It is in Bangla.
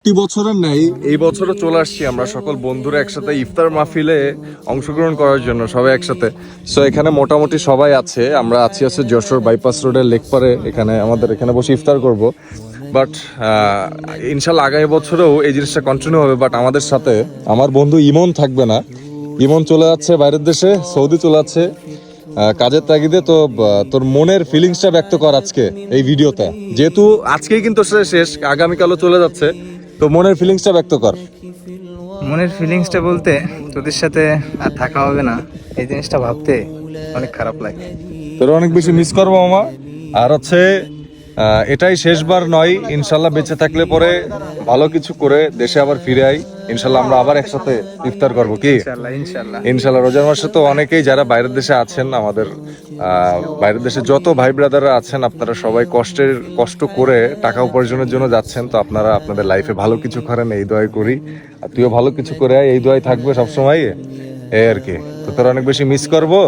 প্রতি বছরের ন্যায় এই বছরও চলে আসছি আমরা সকল বন্ধুরা একসাথে ইফতার মাহফিলে অংশগ্রহণ করার জন্য সবাই একসাথে। সো এখানে মোটামুটি সবাই আছে, আমরা আছি যশোর বাইপাস রোডের লেকপারে, এখানে আমাদের এখানে বসে ইফতার করব। বাট ইনশাল্লাহ আগামী বছরেও এই জিনিসটা কন্টিনিউ হবে। বাট আমাদের সাথে আমার বন্ধু ইমন থাকবে না। ইমন চলে যাচ্ছে বাইরের দেশে, সৌদি চলে যাচ্ছে কাজের তাগিদে। তো তোর মনের ফিলিংসটা ব্যক্ত কর আজকে এই ভিডিওতে, যেহেতু আজকেই কিন্তু সেটা শেষ, আগামীকালও চলে যাচ্ছে। তো মনের ফিলিংসটা ব্যক্ত কর। মনের ফিলিংসটা বলতে তোদের সাথে আর থাকা হবে না, এই জিনিসটা ভাবতে অনেক খারাপ লাগে। তোর অনেক বেশি মিস করবো মামা। আর হচ্ছে এটাই শেষবার নয়, ইনশাল্লাহ বেঁচে থাকলে পরে ভালো কিছু করে দেশে আবার ফিরে আই। ইনশাল্লাহ আমরা আবার একসাথে ইফতার করবো, কি ইনশাল্লাহ ইনশাল্লাহ। ইনশাল্লাহ। রোজার মাসে তো অনেকেই যারা বাইরের দেশে আছেন, আমাদের বাইরের দেশে যত ভাই ব্রাদাররা আছেন, আপনারা সবাই কষ্ট করে টাকা উপার্জনের জন্য যাচ্ছেন। তো আপনারা আপনাদের লাইফে ভালো কিছু করেন, এই দোয়াই করি। আর তুইও ভালো কিছু করে আয়, এই দোয়াই থাকবে সবসময়, এই আর কি। তো তোর অনেক বেশি মিস করবো।